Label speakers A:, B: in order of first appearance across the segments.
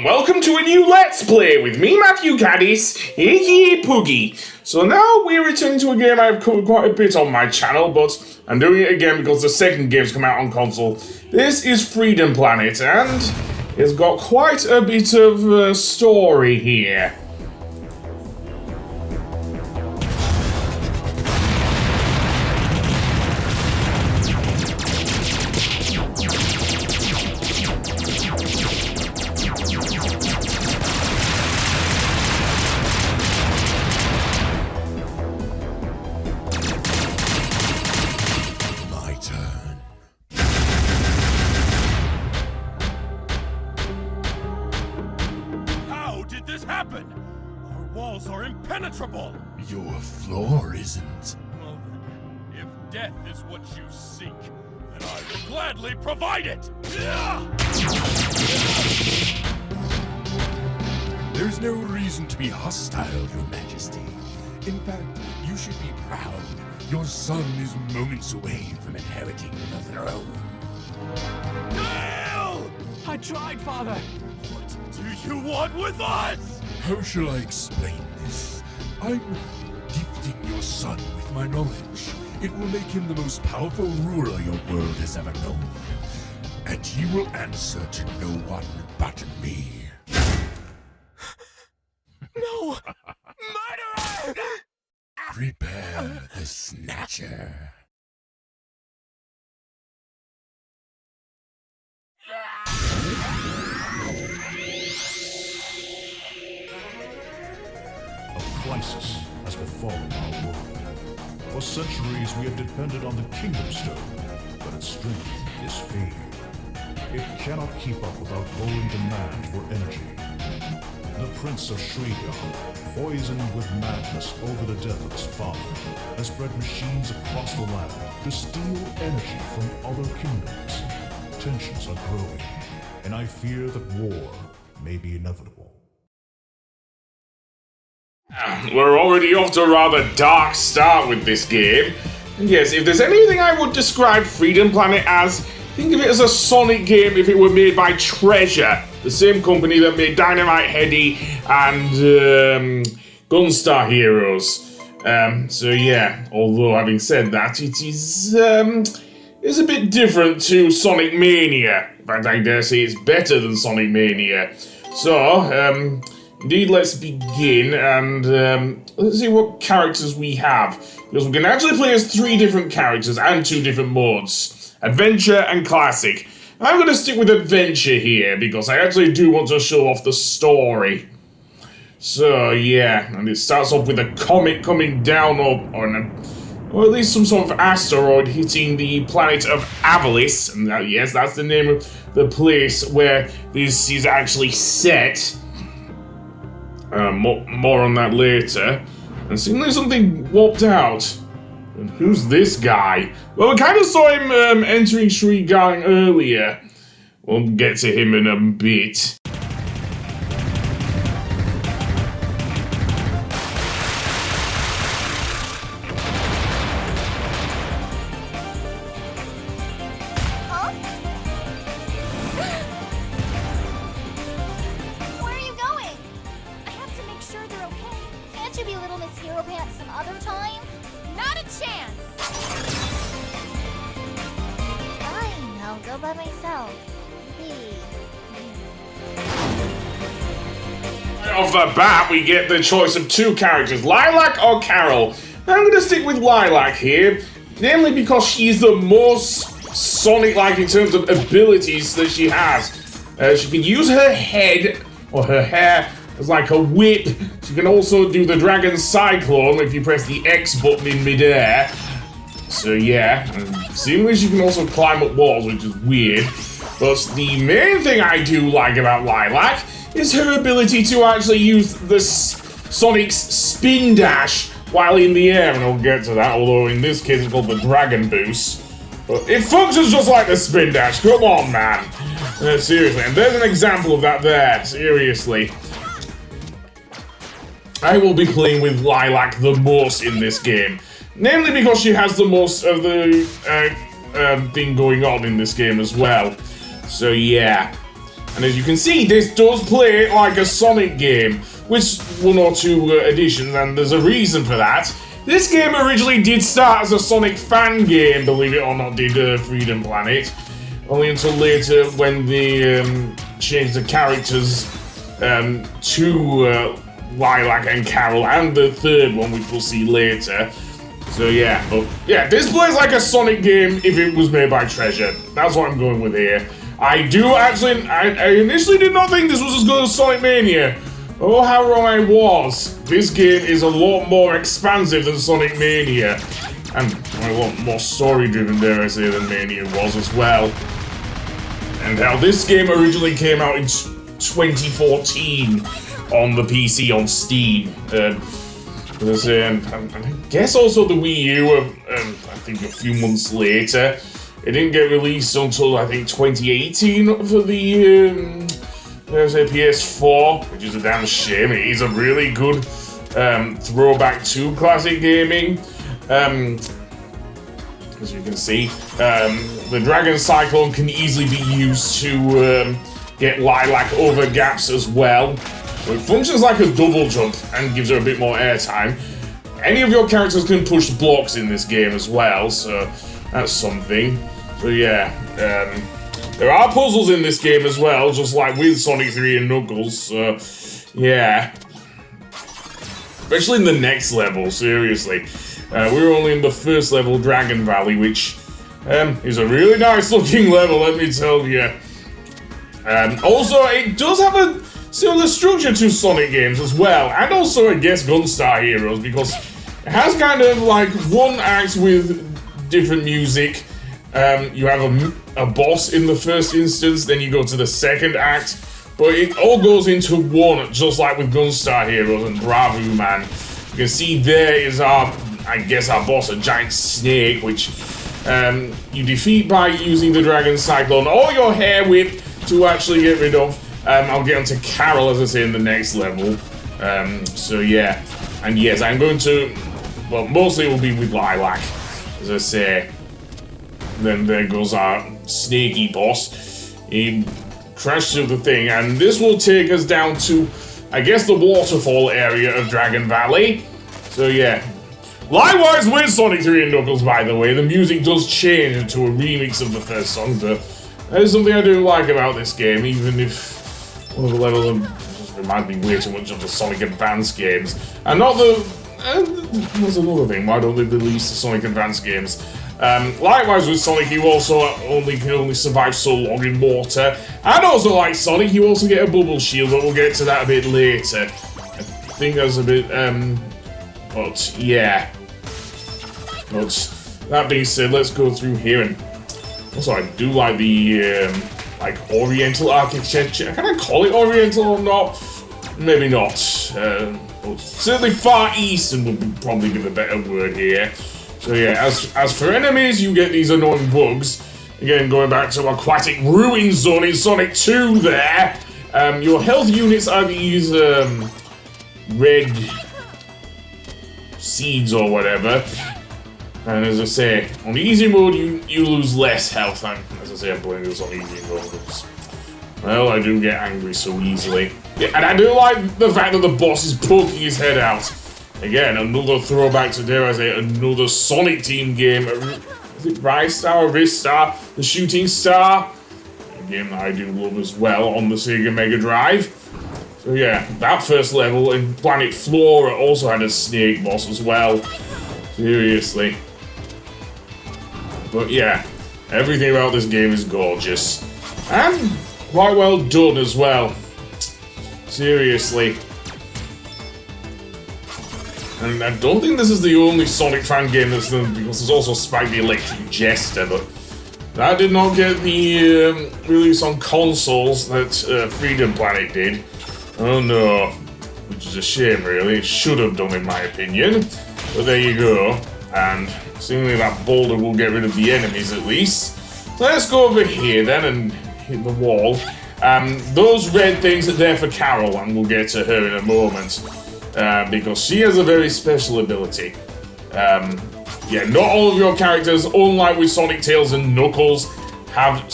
A: Welcome to a new Let's Play with me, Matthew Caddis, aka Poogie. So now we're returning to a game I've covered quite a bit on my channel, but I'm doing it again because the second game's come out on console. This is Freedom Planet, and it's got quite a bit of story here.
B: Our walls are impenetrable!
C: Your floor isn't.
B: Well then, if death is what you seek, then I will gladly provide it!
C: There's no reason to be hostile, Your Majesty. In fact, you should be proud. Your son is moments away from inheriting the throne.
B: Dale!
D: I tried, Father!
B: What do you want with us?
C: How shall I explain this? I'm gifting your son with my knowledge. It will make him the most powerful ruler your world has ever known. And he will answer to no one but me.
B: No! Murderer!
C: Prepare the Snatcher.
E: A crisis has befallen our world. For centuries we have depended on the Kingdom Stone, but its strength is fading. It cannot keep up with our growing demand for energy. The Prince of Shellduck, poisoned with madness over the death of his father, has bred machines across the land to steal energy from other kingdoms. Tensions are growing, and I fear that war may be inevitable.
A: We're already off to a rather dark start with this game. And yes, if there's anything I would describe Freedom Planet as, think of it as a Sonic game if it were made by Treasure, the same company that made Dynamite Headdy and Gunstar Heroes. So yeah, although having said that, it is a bit different to Sonic Mania. In fact, I dare say it's better than Sonic Mania. So, indeed, let's begin and let's see what characters we have. Because we can actually play as 3 different characters and 2 different modes. Adventure and Classic. I'm going to stick with Adventure here because I actually do want to show off the story. So, yeah, and it starts off with a comet coming down or at least some sort of asteroid hitting the planet of Avalis. And yes, that's the name of the place where this is actually set. More on that later. And seemingly something warped out. And who's this guy? Well, we kind of saw him entering Shriegang earlier. We'll get to him in a bit.
F: By myself.
A: Right off the bat, we get the choice of 2 characters, Lilac or Carol. I'm going to stick with Lilac here, namely because she's the most Sonic-like in terms of abilities that she has. She can use her head, or her hair, as like a whip. She can also do the Dragon Cyclone if you press the X button in midair. So yeah, and seemingly she can also climb up walls, which is weird. But the main thing I do like about Lilac is her ability to actually use the Sonic's spin dash while in the air, and I'll get to that, although in this case it's called the Dragon Boost. But it functions just like the spin dash, come on man. Seriously, and there's an example of that there, seriously. I will be playing with Lilac the most in this game. Namely because she has the most of the thing going on in this game as well. So yeah. And as you can see, this does play like a Sonic game, with 1 or 2 additions, and there's a reason for that. This game originally did start as a Sonic fan game, believe it or not, did Freedom Planet. Only until later when they changed the characters to Lilac and Carol, and the third one, which we'll see later. So yeah, but yeah, this plays like a Sonic game if it was made by Treasure. That's what I'm going with here. I initially did not think this was as good as Sonic Mania. Oh, how wrong I was. This game is a lot more expansive than Sonic Mania. And a lot more story-driven, dare I say, than Mania was as well. And how this game originally came out in 2014 on the PC on Steam. I guess also the Wii U, I think a few months later. It didn't get released until, I think, 2018 for the PS4, which is a damn shame. It is a really good throwback to classic gaming. As you can see, the Dragon Cyclone can easily be used to get Lilac over gaps as well. So it functions like a double jump and gives her a bit more airtime. Any of your characters can push blocks in this game as well, so that's something. So yeah, there are puzzles in this game as well, just like with Sonic 3 and Knuckles, so yeah. Especially in the next level, seriously. We're only in the first level, Dragon Valley, which is a really nice looking level, let me tell you. Also, it does have a similar structure to Sonic games as well, and also, I guess, Gunstar Heroes, because it has kind of like one act with different music. You have a boss in the first instance, then you go to the second act, but it all goes into one, just like with Gunstar Heroes and Brevon, man. You can see there is our boss, a giant snake, which you defeat by using the Dragon Cyclone or your hair whip to actually get rid of. I'll get onto Carol, as I say, in the next level. So yeah, and yes, I'm going to, well, mostly it will be with Lilac, as I say. Then there goes our snaky boss. He crashed through the thing, and this will take us down to, I guess, the waterfall area of Dragon Valley. So yeah. Likewise with Sonic 3 and Knuckles, by the way, the music does change into a remix of the first song, but that is something I do like about this game, even if one of the levels just reminds me way too much of the Sonic Advance games. And not the... there's another thing, why don't they release the Sonic Advance games? Likewise with Sonic, you also can only survive so long in water. And also like Sonic, you also get a bubble shield, but we'll get to that a bit later. I think that's a bit, but yeah. But that being said, let's go through here. And also, I do like the like Oriental architecture. Can I call it Oriental or not? Maybe not. But certainly Far Eastern would probably be the better word here. So yeah, as for enemies, you get these annoying bugs. Again, going back to Aquatic Ruin Zone in Sonic 2 there. Your health units are these red seeds or whatever. And as I say, on easy mode, you lose less health. And as I say, I'm playing this on easy mode because, well, I do get angry so easily. Yeah, and I do like the fact that the boss is poking his head out. Again, another throwback to, dare I say, another Sonic Team game. Is it Ristar or Ristar? The Shooting Star? A game that I do love as well on the Sega Mega Drive. So yeah, that first level in Planet Flora also had a snake boss as well. Seriously. But yeah, everything about this game is gorgeous. And quite well done as well. Seriously. And I don't think this is the only Sonic fan game that's done, because there's also Spike the Electric Jester, but that did not get the release on consoles that Freedom Planet did. Oh no, which is a shame really, it should have done in my opinion. But there you go, and seemingly that boulder will get rid of the enemies at least. So let's go over here then and hit the wall. Those red things are there for Carol, and we'll get to her in a moment. Because she has a very special ability. Yeah, not all of your characters, unlike with Sonic, Tails, and Knuckles, have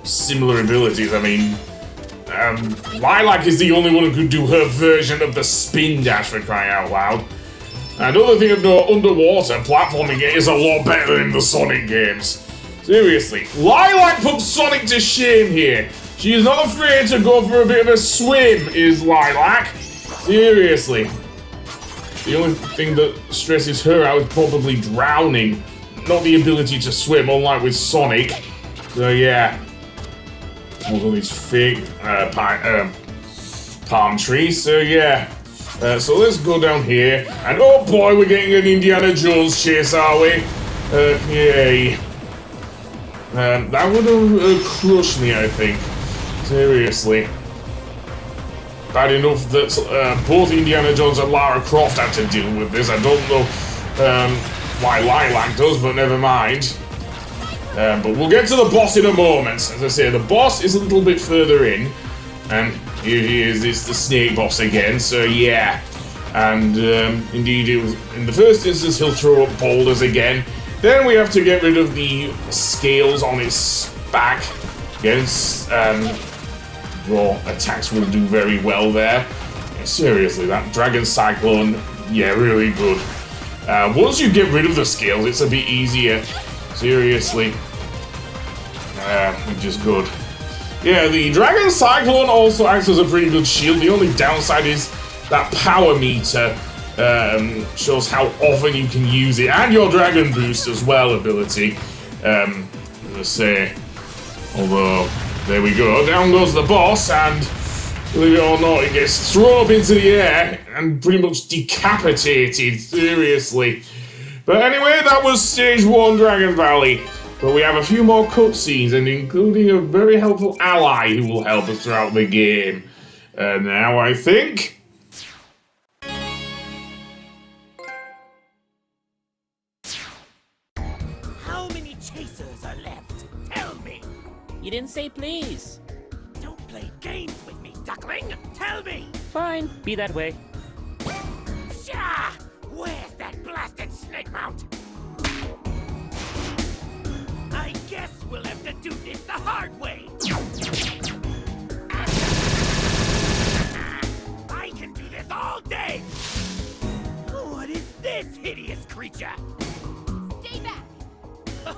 A: similar abilities. I mean, Lilac is the only one who could do her version of the spin dash, for crying out loud. Another thing of note, underwater platforming is a lot better than the Sonic games. Seriously, Lilac puts Sonic to shame here. She is not afraid to go for a bit of a swim, is Lilac. Seriously. The only thing that stresses her out is probably drowning, not the ability to swim, unlike with Sonic. So yeah. Also these fake palm trees, so yeah. So let's go down here, and oh boy, we're getting an Indiana Jones chase, are we? Yay. That would have crushed me, I think. Seriously. Bad enough that both Indiana Jones and Lara Croft had to deal with this. I don't know why Lilac does, but never mind. But we'll get to the boss in a moment. As I say, the boss is a little bit further in. And here he is, it's the snake boss again, so yeah. And indeed, in the first instance, he'll throw up boulders again. Then we have to get rid of the scales on his back. Against raw attacks will do very well there. Yeah, seriously, that Dragon Cyclone, yeah, really good. Once you get rid of the scales, it's a bit easier. Seriously. Which is good. Yeah, the Dragon Cyclone also acts as a pretty good shield. The only downside is that power meter shows how often you can use it. And your Dragon Boost as well ability. Let's say. Although, there we go. Down goes the boss, and believe it or not, it gets thrown up into the air and pretty much decapitated. Seriously. But anyway, that was Stage 1 Dragon Valley. But we have a few more cutscenes, and including a very helpful ally who will help us throughout the game. Now, I think...
D: How many chasers are left? Tell me!
G: You didn't say please.
D: Don't play games with me, duckling! Tell me!
G: Fine, be that way.
D: Shah! Where's that blasted snake mount? I guess we'll have to do this the hard way! I can do this all day! What is this hideous creature?
F: Stay back!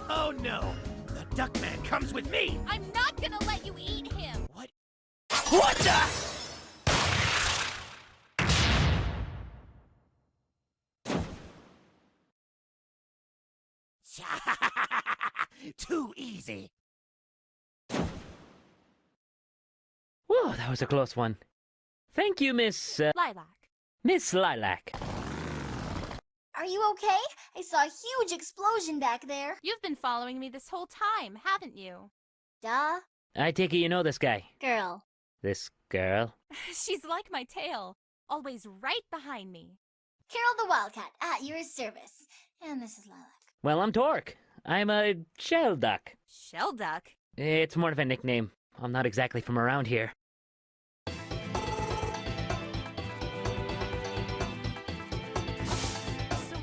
D: Oh no! The Duckman comes with me!
F: I'm not gonna let you eat him!
D: What? What the? Too easy.
G: Whoa, that was a close one. Thank you, Miss Lilac.
F: Are you okay? I saw a huge explosion back there. You've been following me this whole time, haven't you? Duh.
G: I take it you know this guy.
F: Girl.
G: This girl?
F: She's like my tail, always right behind me. Carol the Wildcat, at your service. And this is Lilac.
G: Well, I'm Torque. I'm a shellduck.
F: Shellduck?
G: It's more of a nickname. I'm not exactly from around here.
F: So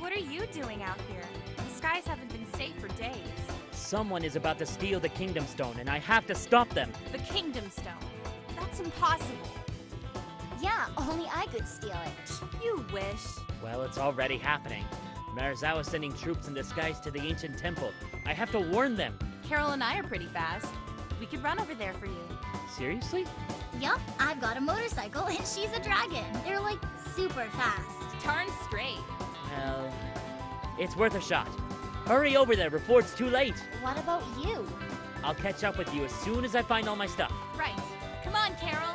F: what are you doing out here? The skies haven't been safe for days.
G: Someone is about to steal the Kingdom Stone, and I have to stop them.
F: The Kingdom Stone? That's impossible. Yeah, only I could steal it. You wish.
G: Well, it's already happening. Marizawa's sending troops in disguise to the ancient temple. I have to warn them.
F: Carol and I are pretty fast. We could run over there for you.
G: Seriously?
F: Yup, I've got a motorcycle and she's a dragon. They're like super fast. Darn straight.
G: Well, it's worth a shot. Hurry over there before it's too late.
F: What about you?
G: I'll catch up with you as soon as I find all my stuff.
F: Right. Come on, Carol.